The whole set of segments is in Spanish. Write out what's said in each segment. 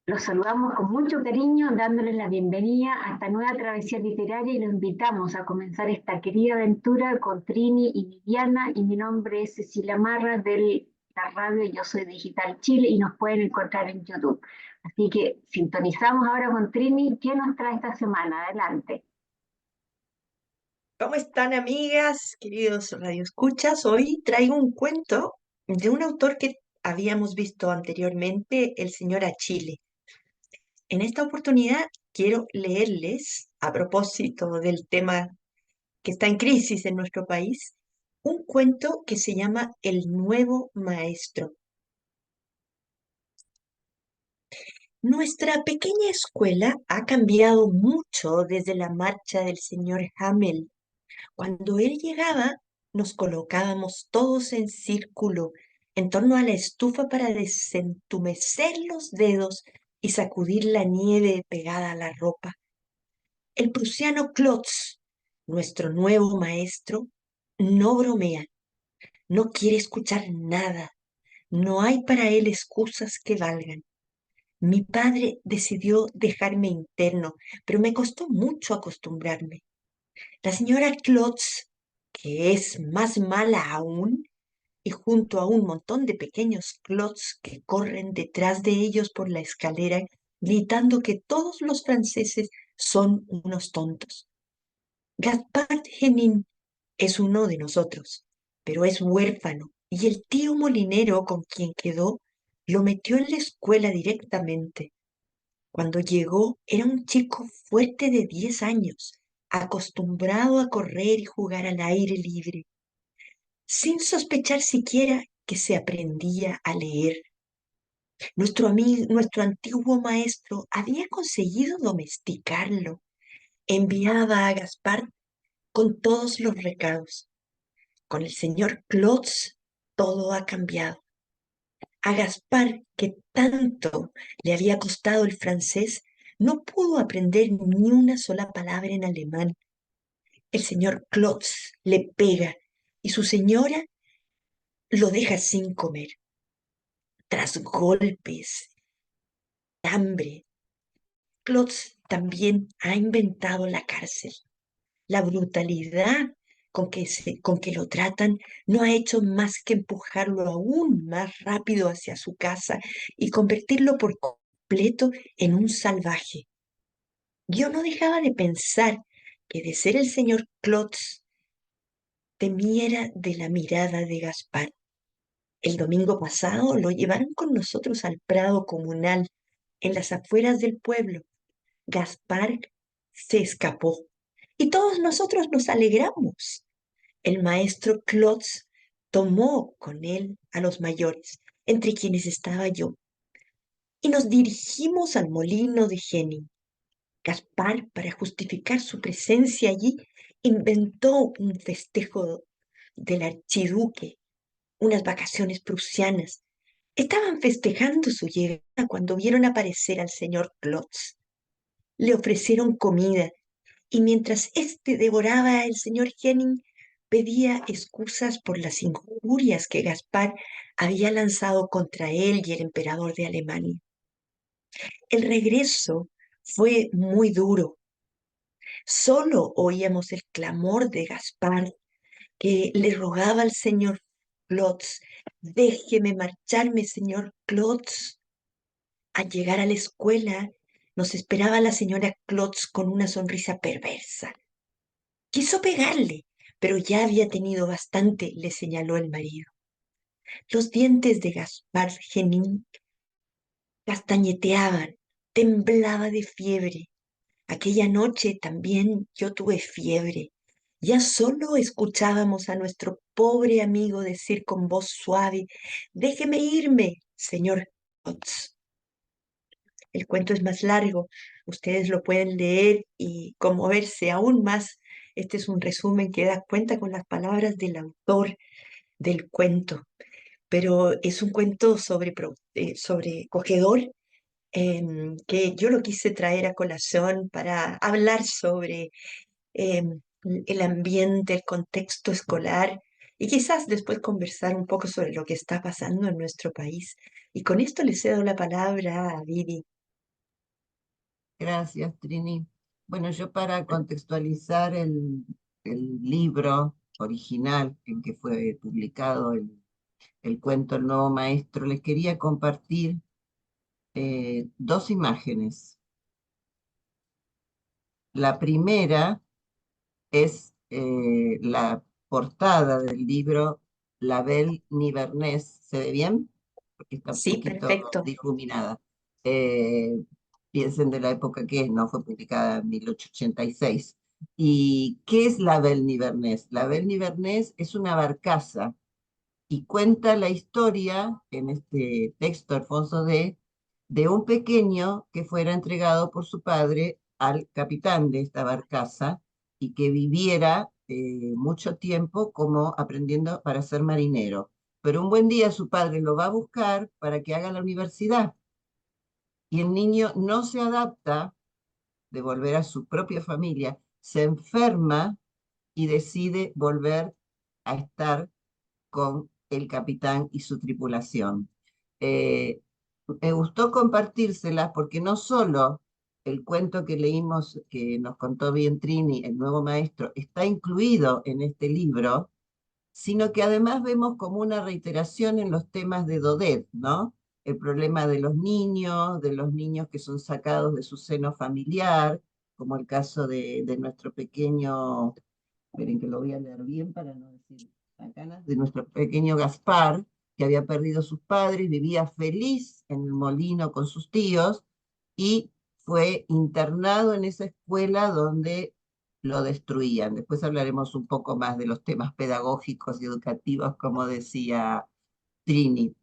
Los saludamos con mucho cariño, dándoles la bienvenida a esta nueva travesía literaria y los invitamos a comenzar esta querida aventura con Trini y Viviana. Y mi nombre es Cecilia Marra de la radio Yo Soy Digital Chile y nos pueden encontrar en YouTube. Así que sintonizamos ahora con Trini. ¿Qué nos trae esta semana? Adelante. ¿Cómo están, amigas, queridos radioescuchas? Hoy traigo un cuento de un autor que habíamos visto anteriormente, el señor Achille. En esta oportunidad quiero leerles, a propósito del tema que está en crisis en nuestro país, un cuento que se llama El nuevo maestro. Nuestra pequeña escuela ha cambiado mucho desde la marcha del señor Hamel. Cuando él llegaba, nos colocábamos todos en círculo en torno a la estufa para desentumecer los dedos y sacudir la nieve pegada a la ropa. El prusiano Klotz, nuestro nuevo maestro, no bromea, no quiere escuchar nada, no hay para él excusas que valgan. Mi padre decidió dejarme interno, pero me costó mucho acostumbrarme. La señora Klotz, que es más mala aún, y junto a un montón de pequeños Klotz que corren detrás de ellos por la escalera, gritando que todos los franceses son unos tontos. Gaspard Genin es uno de nosotros, pero es huérfano, y el tío molinero con quien quedó lo metió en la escuela directamente. Cuando llegó era un chico fuerte de 10 años, acostumbrado a correr y jugar al aire libre, sin sospechar siquiera que se aprendía a leer. Nuestro antiguo maestro había conseguido domesticarlo. Enviaba a Gaspar con todos los recados. Con el señor Klotz todo ha cambiado. A Gaspar, que tanto le había costado el francés, no pudo aprender ni una sola palabra en alemán. El señor Klotz le pega y su señora lo deja sin comer. Tras golpes, hambre, Klotz también ha inventado la cárcel. La brutalidad con que lo tratan no ha hecho más que empujarlo aún más rápido hacia su casa y convertirlo por completo en un salvaje. Yo no dejaba de pensar que de ser el señor Klotz temiera de la mirada de Gaspar. El domingo pasado lo llevaron con nosotros al prado comunal en las afueras del pueblo. Gaspar se escapó y todos nosotros nos alegramos. El maestro Klotz tomó con él a los mayores, entre quienes estaba yo, y nos dirigimos al molino de Henning. Gaspar, para justificar su presencia allí, inventó un festejo del archiduque, unas vacaciones prusianas. Estaban festejando su llegada cuando vieron aparecer al señor Klotz. Le ofrecieron comida y mientras éste devoraba, el señor Henning pedía excusas por las injurias que Gaspar había lanzado contra él y el emperador de Alemania. El regreso fue muy duro. Solo oíamos el clamor de Gaspar, que le rogaba al señor Klotz: déjeme marcharme, señor Klotz. Al llegar a la escuela, nos esperaba la señora Klotz con una sonrisa perversa. Quiso pegarle, pero ya había tenido bastante, le señaló el marido. Los dientes de Gaspar Genin castañeteaban, temblaba de fiebre. Aquella noche también yo tuve fiebre. Ya solo escuchábamos a nuestro pobre amigo decir con voz suave: déjeme irme, señor Potts. El cuento es más largo, ustedes lo pueden leer y conmoverse aún más. Este es un resumen que da cuenta con las palabras del autor del cuento, pero es un cuento sobrecogedor, que yo lo quise traer a colación para hablar sobre el ambiente, el contexto escolar y quizás después conversar un poco sobre lo que está pasando en nuestro país. Y con esto le cedo la palabra a Vivi. Gracias, Trini. Bueno, yo para contextualizar el libro original en que fue publicado el cuento El Nuevo Maestro, les quería compartir dos imágenes. La primera es la portada del libro La Belle Nivernais. ¿Se ve bien? Porque está un Sí, poquito perfecto. difuminada. Eh, Piensen de la época que es, ¿no? Fue publicada en 1886. ¿Y qué es la Belle Nivernais? La Belle Nivernais es una barcaza y cuenta la historia, en este texto, Alfonso de un pequeño que fuera entregado por su padre al capitán de esta barcaza y que viviera mucho tiempo como aprendiendo para ser marinero. Pero un buen día su padre lo va a buscar para que haga la universidad y el niño no se adapta de volver a su propia familia, se enferma y decide volver a estar con el capitán y su tripulación. Eh, Me gustó compartírselas porque no solo el cuento que leímos, que nos contó bien Trini, el nuevo maestro, está incluido en este libro, sino que además vemos como una reiteración en los temas de Daudet, ¿no? El problema de los niños que son sacados de su seno familiar, como el caso de nuestro pequeño, esperen que lo voy a leer bien para no decir ganas, de nuestro pequeño Gaspar, que había perdido a sus padres, vivía feliz en el molino con sus tíos y fue internado en esa escuela donde lo destruían. Después hablaremos un poco más de los temas pedagógicos y educativos, como decía Trini.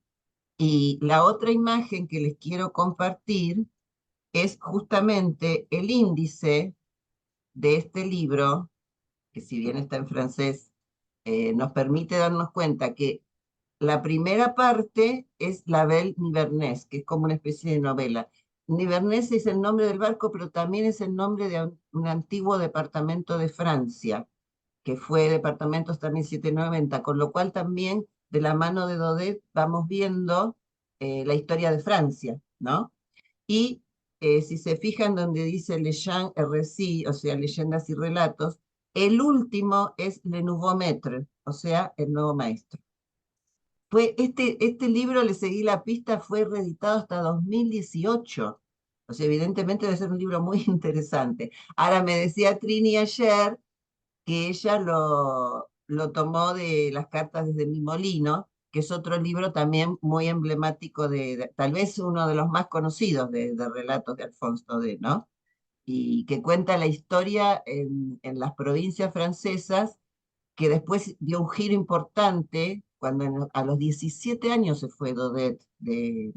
Y la otra imagen que les quiero compartir es justamente el índice de este libro, que si bien está en francés, nos permite darnos cuenta que la primera parte es La Belle Nivernais, que es como una especie de novela. Nivernais es el nombre del barco, pero también es el nombre de un antiguo departamento de Francia, que fue departamento hasta 1790, con lo cual también de la mano de Daudet vamos viendo la historia de Francia, ¿no? Y si se fijan donde dice Les Gens et Récits, o sea, leyendas y relatos, el último es Le Nouveau Maître, o sea, el nuevo maestro. Este libro, le seguí la pista, fue reeditado hasta 2018. O sea, evidentemente debe ser un libro muy interesante. Ahora me decía Trini ayer que ella lo tomó de Las cartas desde mi molino, que es otro libro también muy emblemático tal vez uno de los más conocidos de relatos de Alfonso de, ¿no? Y que cuenta la historia en las provincias francesas, que después dio un giro importante cuando a los 17 años se fue Daudet de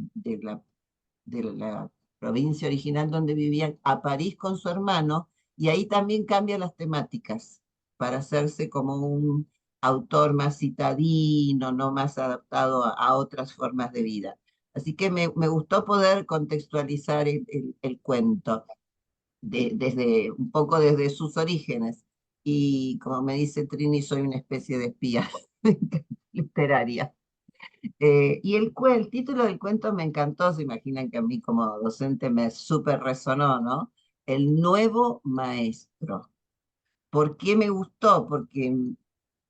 la provincia original donde vivían a París con su hermano, y ahí también cambia las temáticas para hacerse como un autor más citadino, no más adaptado a otras formas de vida. Así que me gustó poder contextualizar el cuento desde un poco desde sus orígenes. Y como me dice Trini, soy una especie de espía literaria. El título del cuento me encantó, se imaginan que a mí como docente me súper resonó, ¿no? El nuevo maestro. ¿Por qué me gustó? Porque,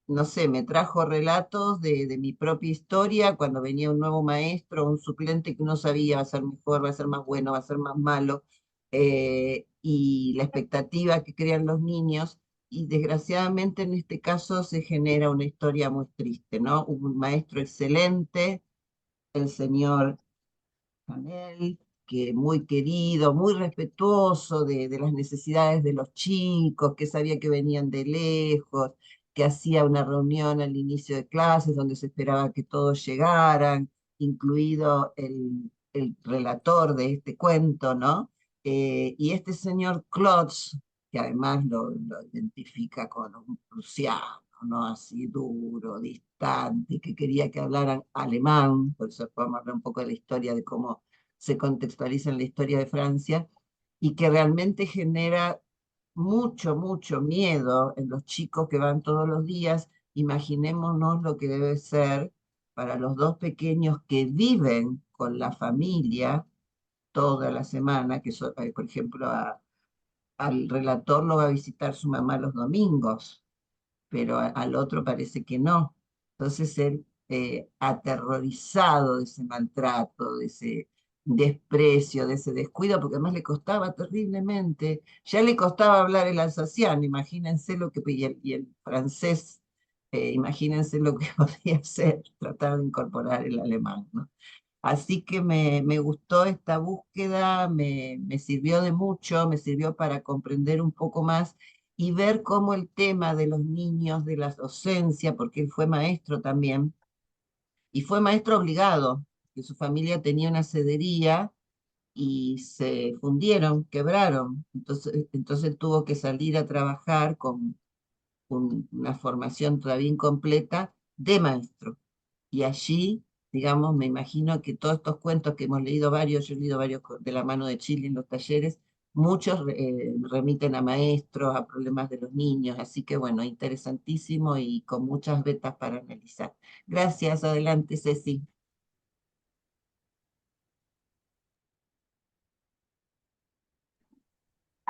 no sé, me trajo relatos de mi propia historia, cuando venía un nuevo maestro, un suplente que uno sabía va a ser mejor, va a ser más bueno, va a ser más malo, y la expectativa que crean los niños. Y desgraciadamente en este caso se genera una historia muy triste, ¿no? Un maestro excelente, el señor Chanel, que muy querido, muy respetuoso de las necesidades de los chicos, que sabía que venían de lejos, que hacía una reunión al inicio de clases donde se esperaba que todos llegaran, incluido el relator de este cuento, ¿no? Y este señor Klotz, que además lo identifica con un prusiano, ¿no? Así duro, distante, que quería que hablaran alemán, por eso podemos hablar un poco de la historia de cómo se contextualiza en la historia de Francia, y que realmente genera mucho, mucho miedo en los chicos que van todos los días. Imaginémonos lo que debe ser para los dos pequeños que viven con la familia toda la semana, por ejemplo, al relator lo va a visitar su mamá los domingos, pero al otro parece que no. Entonces él, aterrorizado de ese maltrato, de ese desprecio, de ese descuido, porque además le costaba terriblemente, ya le costaba hablar el alsaciano, imagínense lo que, y el francés, imagínense lo que podía hacer, tratar de incorporar el alemán, ¿no? Así que me gustó esta búsqueda, me sirvió de mucho, me sirvió para comprender un poco más y ver cómo el tema de los niños, de la docencia, porque él fue maestro también, y fue maestro obligado, que su familia tenía una cedería y se fundieron, quebraron. Entonces tuvo que salir a trabajar con una formación todavía incompleta de maestro. Y allí, digamos, me imagino que todos estos cuentos que hemos leído varios, yo he leído varios de la mano de Chile en los talleres, muchos remiten a maestros, a problemas de los niños, así que bueno, interesantísimo y con muchas vetas para analizar. Gracias, adelante, Ceci.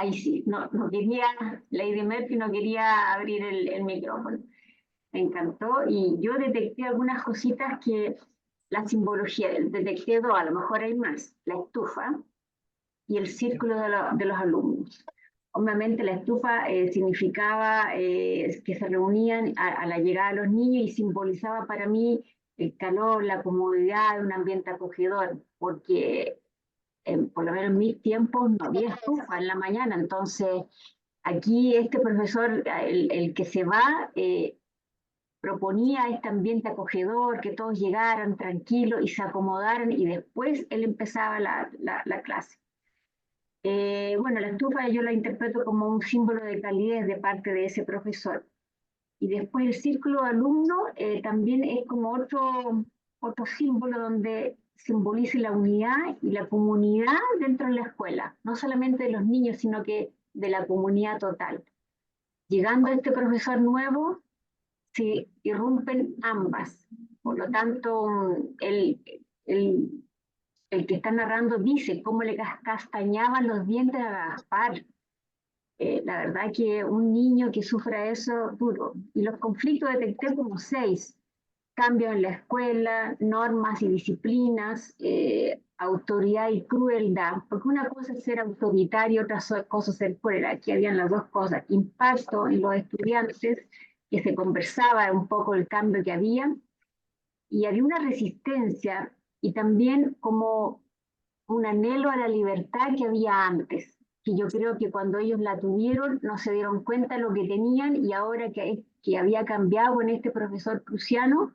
Ahí sí, no quería, Lady Murphy no quería abrir el micrófono. Me encantó y yo detecté algunas cositas que la simbología, detecté dos, a lo mejor hay más, la estufa y el círculo de los alumnos. Obviamente la estufa significaba que se reunían a la llegada de los niños y simbolizaba para mí el calor, la comodidad, un ambiente acogedor, porque por lo menos en mis tiempos no había estufa en la mañana, entonces aquí este profesor, el que se va, proponía este ambiente acogedor, que todos llegaran tranquilos y se acomodaran y después él empezaba la clase. Bueno, la estufa yo la interpreto como un símbolo de calidez de parte de ese profesor. Y después el círculo de alumnos también es como otro símbolo donde simboliza la unidad y la comunidad dentro de la escuela, no solamente de los niños, sino que de la comunidad total. Llegando este profesor nuevo, se irrumpen ambas. Por lo tanto, el, el que está narrando dice cómo le castañaban los dientes a Gaspar. La verdad que un niño que sufra eso, duro. Y los conflictos detecté como seis. Cambios en la escuela, normas y disciplinas, autoridad y crueldad. Porque una cosa es ser autoritario, otra cosa es ser cruel. Aquí habían las dos cosas. Impacto en los estudiantes, que se conversaba un poco el cambio que había, y había una resistencia y también como un anhelo a la libertad que había antes, que yo creo que cuando ellos la tuvieron no se dieron cuenta de lo que tenían y ahora que había cambiado en este profesor prusiano,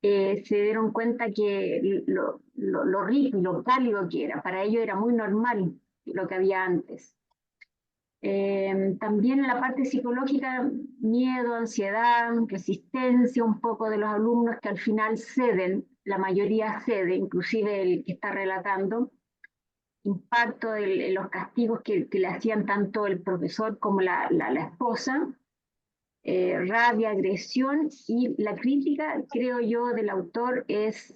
se dieron cuenta que lo rico y lo cálido que era, para ellos era muy normal lo que había antes. También en la parte psicológica, miedo, ansiedad, resistencia un poco de los alumnos que al final ceden, la mayoría cede, inclusive el que está relatando, impacto de los castigos que le hacían tanto el profesor como la esposa, rabia, agresión y la crítica, creo yo, del autor es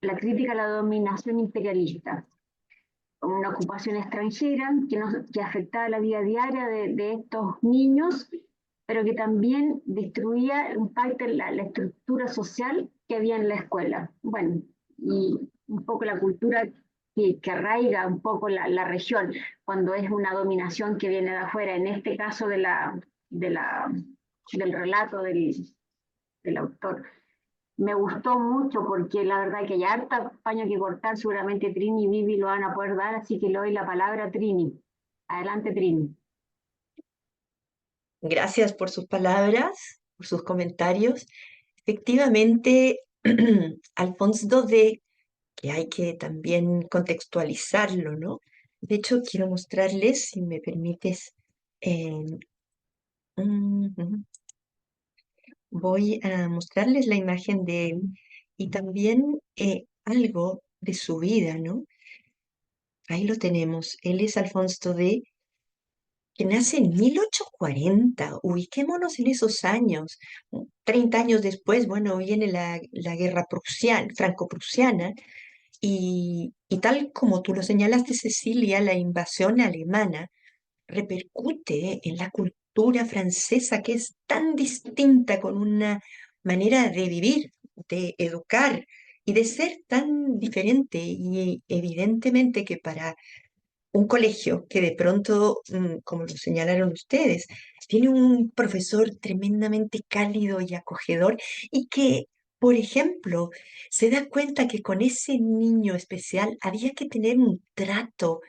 la crítica a la dominación imperialista, una ocupación extranjera que afectaba la vida diaria de estos niños, pero que también destruía un parte de la estructura social que había en la escuela. Bueno, y un poco la cultura que arraiga un poco la región, cuando es una dominación que viene de afuera, en este caso del relato del autor. Me gustó mucho porque la verdad que hay harta paño que cortar, seguramente Trini y Vivi lo van a poder dar, así que le doy la palabra a Trini. Adelante, Trini. Gracias por sus palabras, por sus comentarios. Efectivamente, Alphonse Daudet, que hay que también contextualizarlo, ¿no? De hecho, quiero mostrarles, si me permites, ujú, voy a mostrarles la imagen de él y también algo de su vida, ¿no? Ahí lo tenemos. Él es Alphonse Daudet, que nace en 1840. Ubiquémonos en esos años. 30 años después, bueno, viene la guerra franco-prusiana, Y tal como tú lo señalaste, Cecilia, la invasión alemana repercute en la cultura francesa, que es tan distinta, con una manera de vivir, de educar y de ser tan diferente. Y evidentemente que para un colegio que de pronto, como lo señalaron ustedes, tiene un profesor tremendamente cálido y acogedor y que, por ejemplo, se da cuenta que con ese niño especial había que tener un trato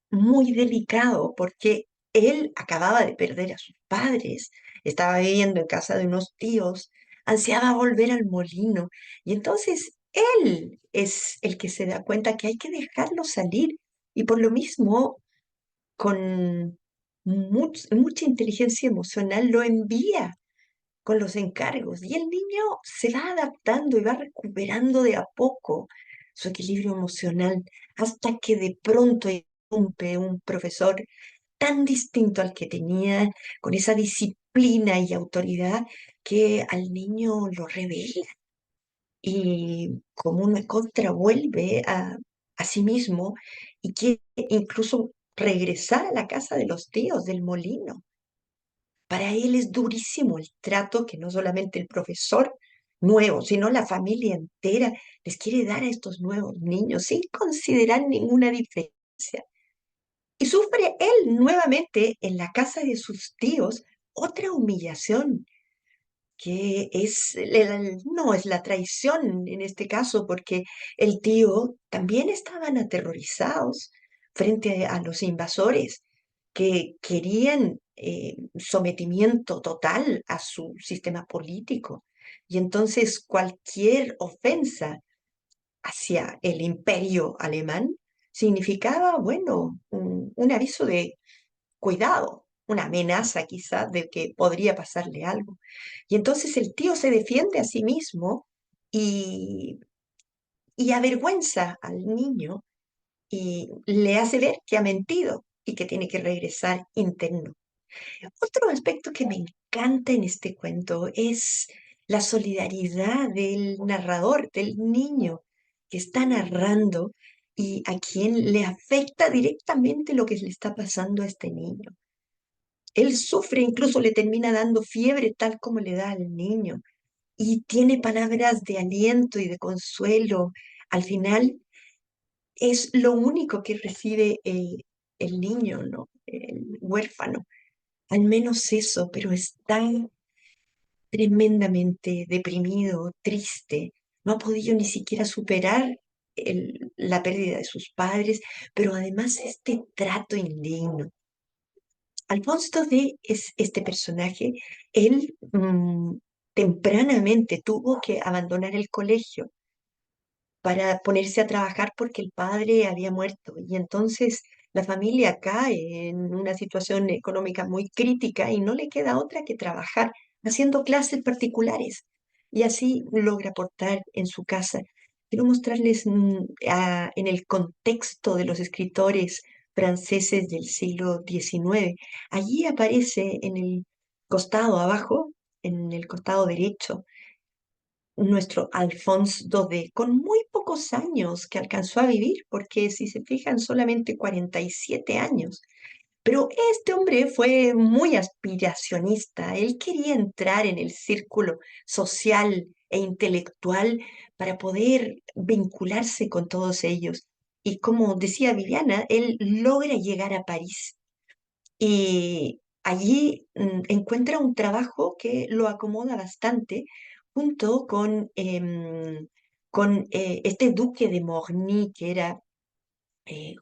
muy delicado porque él acababa de perder a sus padres, estaba viviendo en casa de unos tíos, ansiaba volver al molino y entonces él es el que se da cuenta que hay que dejarlo salir y por lo mismo con mucha inteligencia emocional lo envía con los encargos y el niño se va adaptando y va recuperando de a poco su equilibrio emocional hasta que de pronto irrumpe un profesor tan distinto al que tenía, con esa disciplina y autoridad que al niño lo revela y como una contra vuelve a sí mismo y quiere incluso regresar a la casa de los tíos del molino. Para él es durísimo el trato que no solamente el profesor nuevo, sino la familia entera les quiere dar a estos nuevos niños sin considerar ninguna diferencia. Y sufre él nuevamente en la casa de sus tíos otra humillación, que es, no es la traición en este caso, porque el tío también estaban aterrorizados frente a los invasores que querían sometimiento total a su sistema político. Y entonces cualquier ofensa hacia el imperio alemán significaba, bueno, un aviso de cuidado, una amenaza quizá de que podría pasarle algo. Y entonces el tío se defiende a sí mismo y, y avergüenza al niño y le hace ver que ha mentido y que tiene que regresar interno. Otro aspecto que me encanta en este cuento es la solidaridad del narrador, del niño que está narrando y a quien le afecta directamente lo que le está pasando a este niño. Él sufre, incluso le termina dando fiebre tal como le da al niño y tiene palabras de aliento y de consuelo. Al final es lo único que recibe el niño, ¿no? El huérfano. Al menos eso, pero está tremendamente deprimido, triste. No ha podido ni siquiera superar la pérdida de sus padres, pero además este trato indigno. Alfonso D es este personaje. Él tempranamente tuvo que abandonar el colegio para ponerse a trabajar porque el padre había muerto. Y entonces la familia cae en una situación económica muy crítica y no le queda otra que trabajar haciendo clases particulares. Y así logra aportar en su casa. Quiero mostrarles en el contexto de los escritores franceses del siglo XIX. Allí aparece en el costado abajo, en el costado derecho, nuestro Alphonse Daudet, con muy pocos años que alcanzó a vivir, porque si se fijan, solamente 47 años. Pero este hombre fue muy aspiracionista. Él quería entrar en el círculo social e intelectual para poder vincularse con todos ellos. Y como decía Viviana, él logra llegar a París y allí encuentra un trabajo que lo acomoda bastante junto con este duque de Morny, que era eh,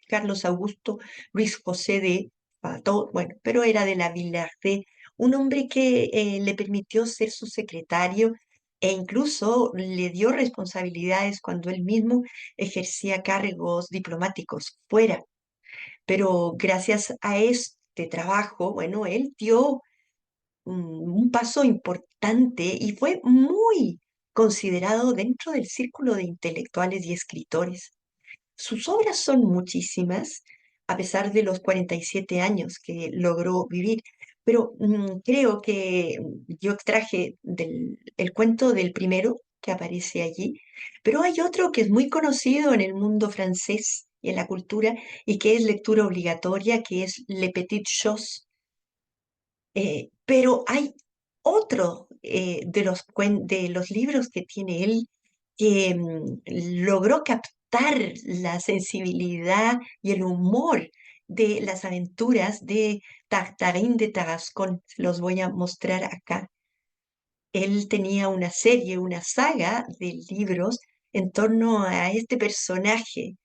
Carlos Augusto Luis José de Pato, bueno, pero era de la Villarde, un hombre que le permitió ser su secretario e incluso le dio responsabilidades cuando él mismo ejercía cargos diplomáticos fuera. Pero gracias a este trabajo, bueno, él dio un paso importante y fue muy considerado dentro del círculo de intelectuales y escritores. Sus obras son muchísimas, a pesar de los 47 años que logró vivir, pero creo que yo extraje el cuento del primero, que aparece allí, pero hay otro que es muy conocido en el mundo francés y en la cultura y que es lectura obligatoria, que es Le Petit Chose. Pero hay otro de los libros que tiene él que logró captar la sensibilidad y el humor de las aventuras de Tartarín de Tarascón. Los voy a mostrar acá. Él tenía una serie, una saga de libros en torno a este personaje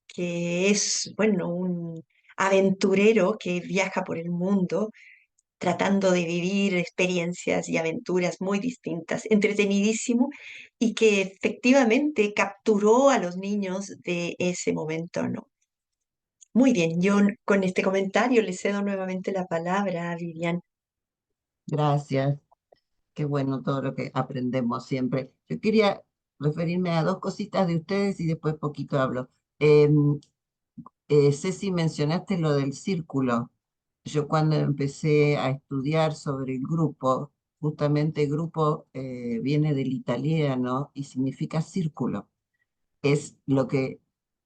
que es, bueno, un aventurero que viaja por el mundo tratando de vivir experiencias y aventuras muy distintas, entretenidísimo y que efectivamente capturó a los niños de ese momento, ¿no? Muy bien, yo con este comentario le cedo nuevamente la palabra a Vivian. Gracias. Qué bueno todo lo que aprendemos siempre. Yo quería referirme a dos cositas de ustedes y después poquito hablo. Ceci, mencionaste lo del círculo. Yo cuando empecé a estudiar sobre el grupo, justamente grupo viene del italiano y significa círculo. Es lo que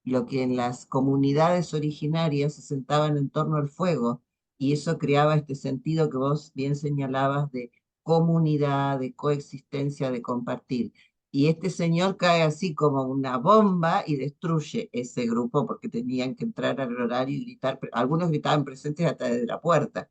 en las comunidades originarias se sentaban en torno al fuego y eso creaba este sentido que vos bien señalabas de comunidad, de coexistencia, de compartir. Y este señor cae así como una bomba y destruye ese grupo porque tenían que entrar al horario y gritar. Algunos gritaban presentes hasta desde la puerta.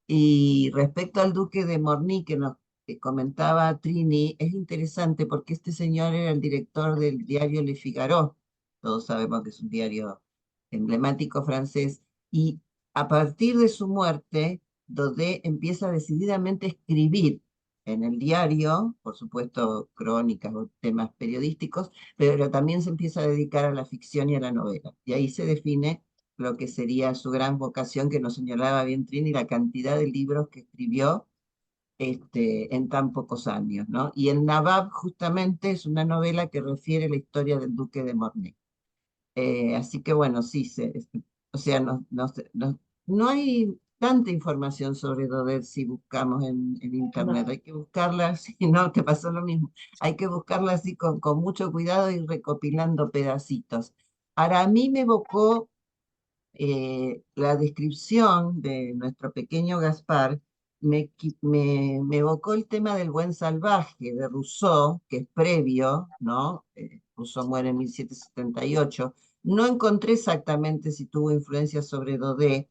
Y respecto al duque de Morny que nos comentaba Trini, es interesante porque este señor era el director del diario Le Figaro, todos sabemos que es un diario emblemático francés, y a partir de su muerte, Daudet empieza decididamente a escribir en el diario, por supuesto, crónicas o temas periodísticos, pero también se empieza a dedicar a la ficción y a la novela. Y ahí se define lo que sería su gran vocación, que nos señalaba bien Trini, la cantidad de libros que escribió en tan pocos años, ¿no? Y el Nabab justamente es una novela que refiere la historia del duque de Mornay. Así que bueno, sí, o sea, no hay tanta información sobre Daudet si buscamos en internet, hay que buscarla, si no, te pasó lo mismo, hay que buscarla así con mucho cuidado y recopilando pedacitos. Ahora, a mí me evocó la descripción de nuestro pequeño Gaspar me evocó el tema del buen salvaje de Rousseau, que es previo, ¿no? Rousseau muere en 1778. No encontré exactamente si tuvo influencia sobre Daudet,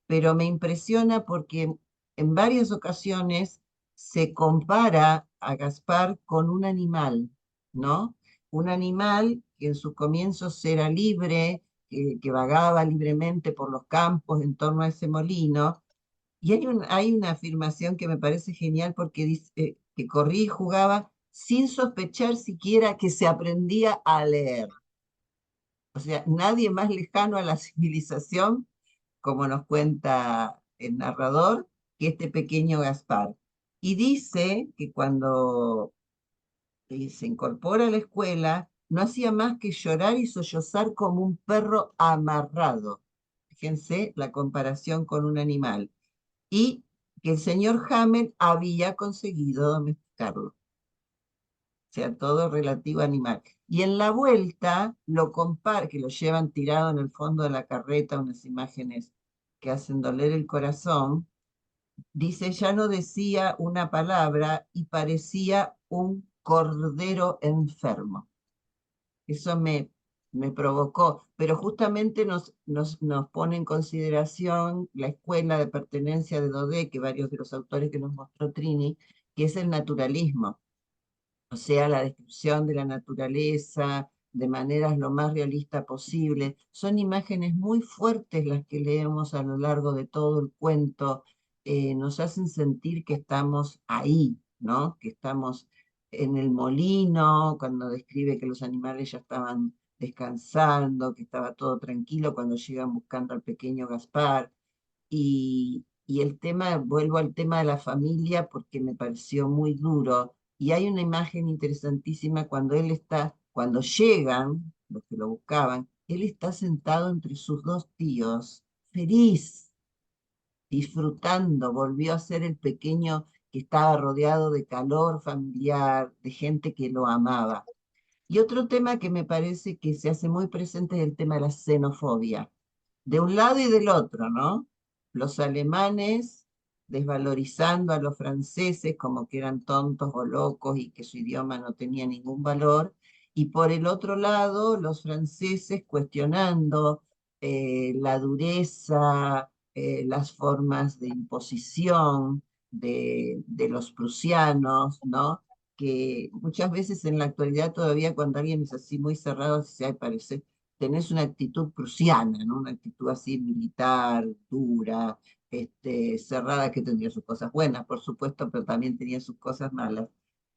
pero me impresiona porque en varias ocasiones se compara a Gaspar con un animal, ¿no? Un animal que en sus comienzos era libre, que vagaba libremente por los campos en torno a ese molino. Y hay una afirmación que me parece genial porque dice que corría y jugaba sin sospechar siquiera que se aprendía a leer. O sea, nadie más lejano a la civilización, como nos cuenta el narrador, que este pequeño Gaspar. Y dice que cuando se incorpora a la escuela, no hacía más que llorar y sollozar como un perro amarrado. Fíjense la comparación con un animal. Y que el señor Hamel había conseguido domesticarlo. O sea, todo relativo a animal. Y en la vuelta lo compara, que lo llevan tirado en el fondo de la carreta, unas imágenes que hacen doler el corazón, dice, ya no decía una palabra y parecía un cordero enfermo. Eso me provocó, pero justamente nos pone en consideración la escuela de pertenencia de Daudet, que varios de los autores que nos mostró Trini, que es el naturalismo, o sea, la descripción de la naturaleza de maneras lo más realista posible. Son imágenes muy fuertes las que leemos a lo largo de todo el cuento, nos hacen sentir que estamos ahí, ¿no? Que estamos en el molino, cuando describe que los animales ya estaban descansando, que estaba todo tranquilo cuando llegan buscando al pequeño Gaspar. Y el tema, vuelvo al tema de la familia porque me pareció muy duro. Y hay una imagen interesantísima cuando él está, cuando llegan, los que lo buscaban, él está sentado entre sus dos tíos, feliz, disfrutando, volvió a ser el pequeño que estaba rodeado de calor familiar, de gente que lo amaba. Y otro tema que me parece que se hace muy presente es el tema de la xenofobia, de un lado y del otro, ¿no? Los alemanes desvalorizando a los franceses como que eran tontos o locos y que su idioma no tenía ningún valor, y por el otro lado los franceses cuestionando la dureza, las formas de imposición de los prusianos, ¿no? Que muchas veces en la actualidad todavía cuando alguien es así muy cerrado, se parece tenés una actitud prusiana, ¿no? Una actitud así militar, dura, cerrada, que tendría sus cosas buenas, por supuesto, pero también tenía sus cosas malas.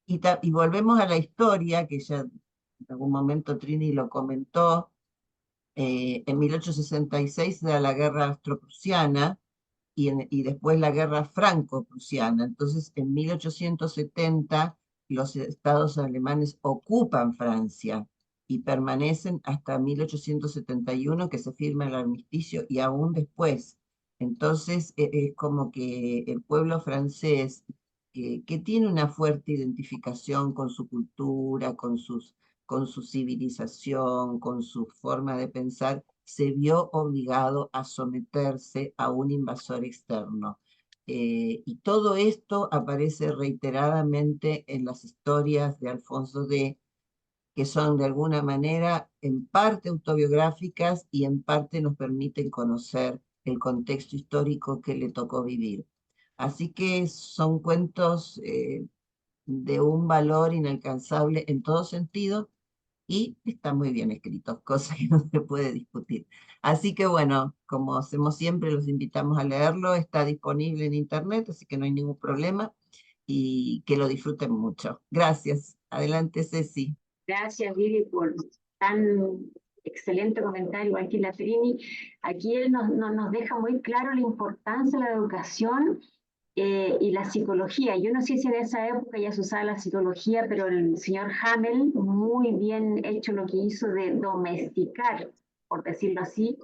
Y volvemos a la historia, que ya en algún momento Trini lo comentó, en 1866 da la guerra austro-prusiana y después la guerra franco-prusiana. Entonces, en 1870 los estados alemanes ocupan Francia y permanecen hasta 1871 que se firma el armisticio y aún después. Entonces, es como que el pueblo francés, que tiene una fuerte identificación con su cultura, con su civilización, con su forma de pensar, se vio obligado a someterse a un invasor externo. Y todo esto aparece reiteradamente en las historias de Alfonso D, que son de alguna manera en parte autobiográficas y en parte nos permiten conocer el contexto histórico que le tocó vivir. Así que son cuentos de un valor inalcanzable en todo sentido y están muy bien escritos, cosa que no se puede discutir. Así que bueno, como hacemos siempre, los invitamos a leerlo, está disponible en internet, así que no hay ningún problema y que lo disfruten mucho. Gracias. Adelante, Ceci. Gracias, Vivi, por tan excelente comentario, igual que la Trini. Aquí él nos deja muy claro la importancia de la educación y la psicología. Yo no sé si en esa época ya se usaba la psicología, pero el señor Hamel, muy bien hecho lo que hizo de domesticar, por decirlo así,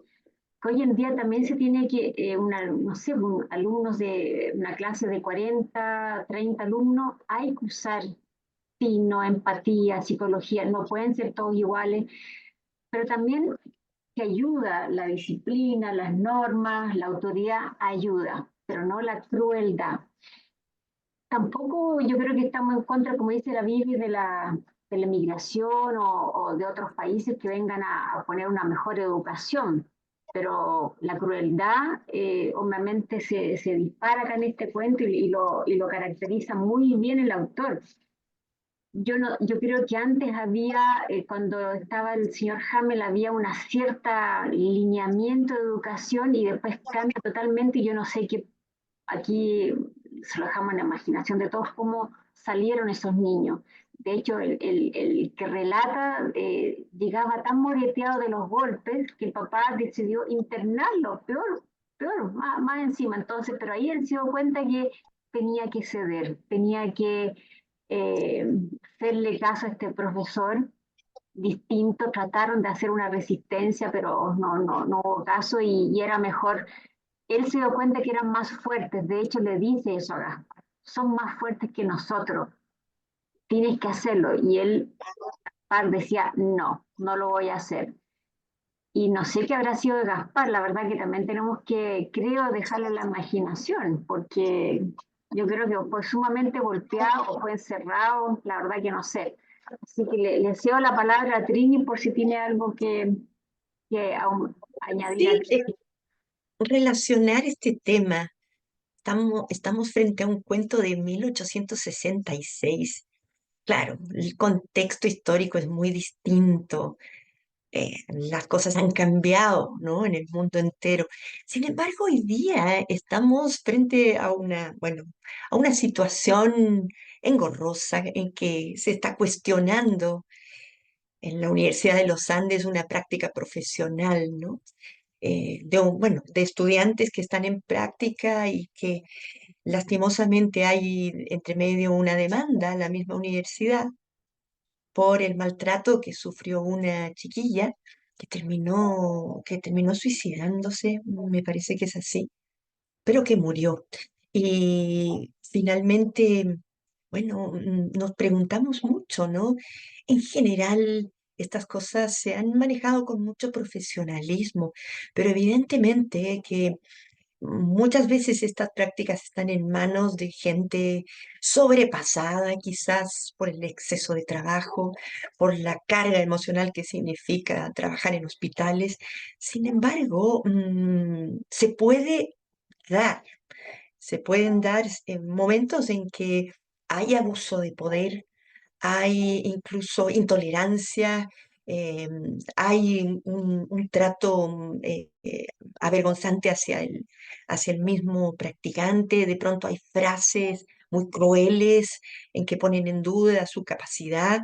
que hoy en día también se tiene que, no sé, alumnos de una clase de 40, 30 alumnos, hay que usar sino empatía, psicología, no pueden ser todos iguales, pero también que ayuda la disciplina, las normas, la autoridad ayuda, pero no la crueldad. Tampoco yo creo que estamos en contra, como dice la Biblia, de la migración o de otros países que vengan a poner una mejor educación, pero la crueldad obviamente se dispara acá en este cuento y lo caracteriza muy bien el autor. Yo, no, yo creo que antes había, cuando estaba el señor Hamel, había una cierta lineamiento de educación y después cambia totalmente y yo no sé qué, aquí se lo dejamos en la imaginación de todos, cómo salieron esos niños. De hecho, el que relata llegaba tan moreteado de los golpes que el papá decidió internarlo, peor, más encima. Entonces, pero ahí él se dio cuenta que tenía que ceder, tenía que eh, hacerle caso a este profesor distinto, trataron de hacer una resistencia, pero no hubo caso y era mejor. Él se dio cuenta que eran más fuertes, de hecho le dice eso a Gaspar, son más fuertes que nosotros, tienes que hacerlo. Y él, Gaspar decía, no lo voy a hacer. Y no sé qué habrá sido de Gaspar, la verdad que también tenemos que, creo, dejarle a la imaginación, porque yo creo que fue sumamente golpeado, fue encerrado, la verdad que no sé. Así que le cedo la palabra a Trini por si tiene algo que añadir Sí, aquí. relacionar este tema. Estamos frente a un cuento de 1866. Claro, el contexto histórico es muy distinto. Las cosas han cambiado, ¿no? En el mundo entero. Sin embargo, hoy día estamos frente a bueno, a una situación engorrosa en que se está cuestionando en la Universidad de los Andes una práctica profesional, ¿no? Bueno, de estudiantes que están en práctica y que lastimosamente hay entre medio una demanda a la misma universidad por el maltrato que sufrió una chiquilla que terminó suicidándose, me parece que es así, pero que murió. Y finalmente, bueno, nos preguntamos mucho, ¿no? En general, estas cosas se han manejado con mucho profesionalismo, pero evidentemente que muchas veces estas prácticas están en manos de gente sobrepasada, quizás por el exceso de trabajo, por la carga emocional que significa trabajar en hospitales. Sin embargo, dar, se pueden dar momentos en que hay abuso de poder, hay incluso intolerancia, hay un trato avergonzante hacia el mismo practicante, de pronto hay frases muy crueles en que ponen en duda su capacidad.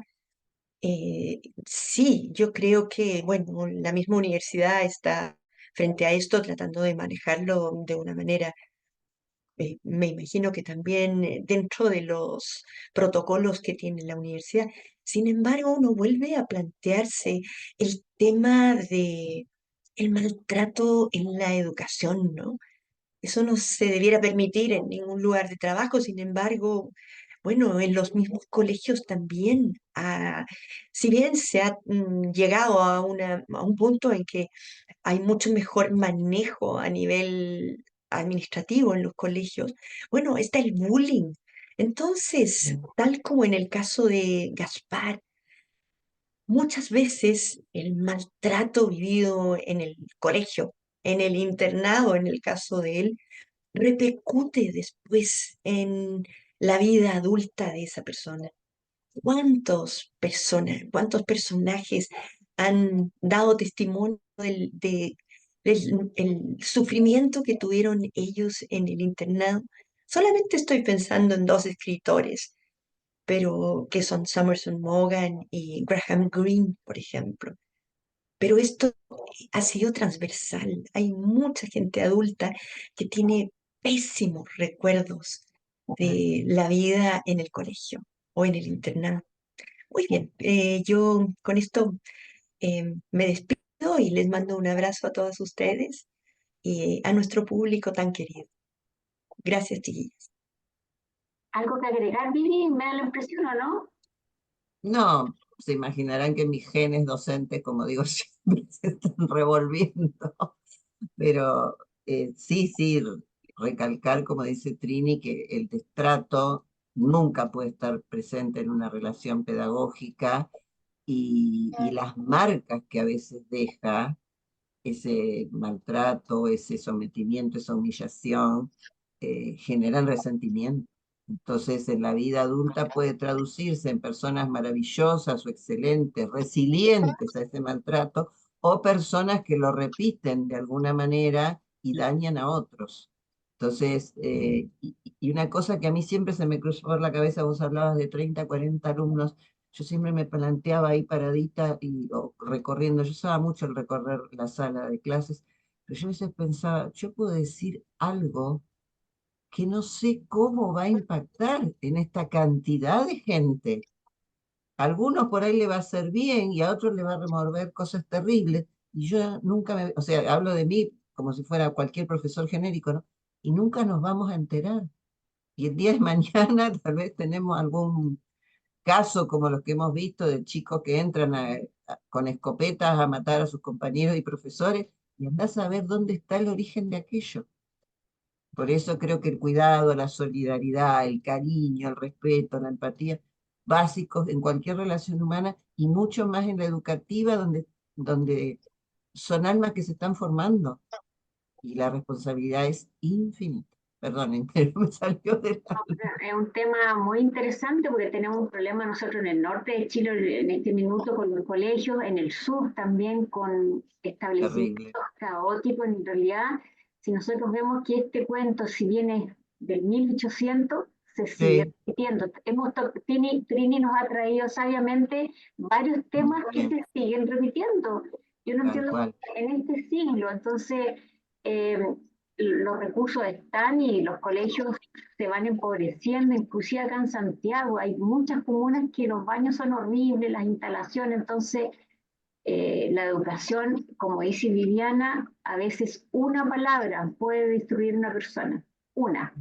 Sí, yo creo que, bueno, la misma universidad está frente a esto tratando de manejarlo de una manera me imagino que también dentro de los protocolos que tiene la universidad. Sin embargo, uno vuelve a plantearse el tema de el maltrato en la educación, ¿no? Eso no se debiera permitir en ningún lugar de trabajo. Sin embargo, bueno, en los mismos colegios también, si bien se ha llegado a un punto en que hay mucho mejor manejo a nivel administrativo en los colegios. Bueno, está el bullying. Entonces, tal como en el caso de Gaspar, muchas veces el maltrato vivido en el colegio, en el internado, en el caso de él, repercute después en la vida adulta de esa persona. Cuántos personajes han dado testimonio del el sufrimiento que tuvieron ellos en el internado? Solamente estoy pensando en dos escritores, pero que son Summerson Maugham y Graham Greene, por ejemplo. Pero esto ha sido transversal. Hay mucha gente adulta que tiene pésimos recuerdos de la vida en el colegio o en el internado. Muy bien, yo con esto me despido y les mando un abrazo a todos ustedes y a nuestro público tan querido. Gracias, chiquillas. ¿Algo que agregar, Vivi? Me da la impresión, ¿o no? No, se imaginarán que mis genes docentes, como digo siempre, se están revolviendo, pero sí, sí, recalcar, como dice Trini, que el destrato nunca puede estar presente en una relación pedagógica y las marcas que a veces deja ese maltrato, ese sometimiento, esa humillación, generan resentimiento. Entonces, en la vida adulta puede traducirse en personas maravillosas o excelentes, resilientes a ese maltrato, o personas que lo repiten de alguna manera y dañan a otros. Entonces, y una cosa que a mí siempre se me cruzó por la cabeza, vos hablabas de 30, 40 alumnos, yo siempre me planteaba ahí paradita y o recorriendo, yo usaba mucho el recorrer la sala de clases, pero yo a veces pensaba, yo puedo decir algo que no sé cómo va a impactar en esta cantidad de gente. A algunos por ahí le va a hacer bien y a otros le va a remover cosas terribles. Y yo nunca o sea, hablo de mí como si fuera cualquier profesor genérico, ¿no? Y nunca nos vamos a enterar. Y el día de mañana tal vez tenemos algún caso como los que hemos visto de chicos que entran con escopetas a matar a sus compañeros y profesores y andás a ver dónde está el origen de aquello. Por eso creo que el cuidado, la solidaridad, el cariño, el respeto, la empatía, básicos en cualquier relación humana y mucho más en la educativa donde son almas que se están formando y la responsabilidad es infinita. Perdonen, pero me salió de la... Es un tema muy interesante porque tenemos un problema nosotros en el norte de Chile en este minuto con los colegios, en el sur también con establecimientos Terrible. caóticos. En realidad, si nosotros vemos que este cuento, si bien es del 1800, se sigue Sí, repitiendo. Trini nos ha traído sabiamente varios temas que sí, se siguen repitiendo. Yo no tal entiendo cual. en este siglo, entonces eh, los recursos están y los colegios se van empobreciendo, inclusive acá en Santiago hay muchas comunas que los baños son horribles, las instalaciones, entonces la educación, como dice Viviana, a veces una palabra puede destruir una persona, una.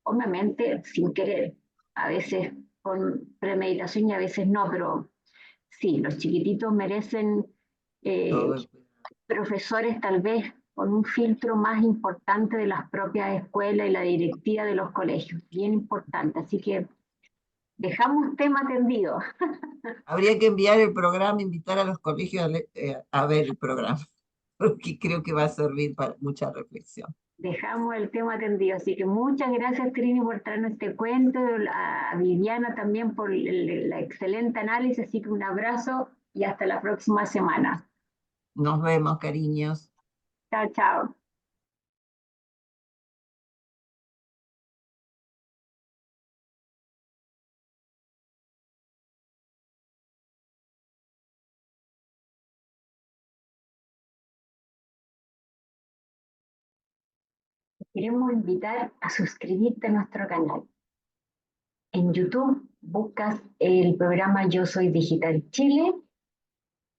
obviamente sin querer, a veces con premeditación y a veces no, pero sí, los chiquititos merecen todo el profesores tal vez con un filtro más importante de las propias escuelas y la directiva de los colegios, bien importante. Así que dejamos tema tendido, Habría que enviar el programa, invitar a los colegios a ver el programa, porque creo que va a servir para mucha reflexión. dejamos el tema tendido. Así que muchas gracias, Trini, por traernos este cuento, a Viviana también por la excelente análisis. Así que un abrazo y hasta la próxima semana. Nos vemos, cariños. Chao, chao. Queremos invitar a suscribirte a nuestro canal. En YouTube buscas el programa Yo Soy Digital Chile.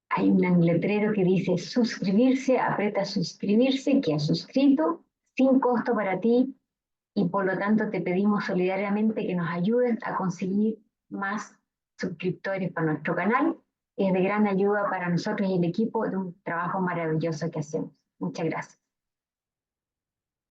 Hay un letrero que dice suscribirse, aprieta suscribirse, que has suscrito, sin costo para ti, y por lo tanto te pedimos solidariamente que nos ayudes a conseguir más suscriptores para nuestro canal. Es de gran ayuda para nosotros y el equipo de un trabajo maravilloso que hacemos. Muchas gracias.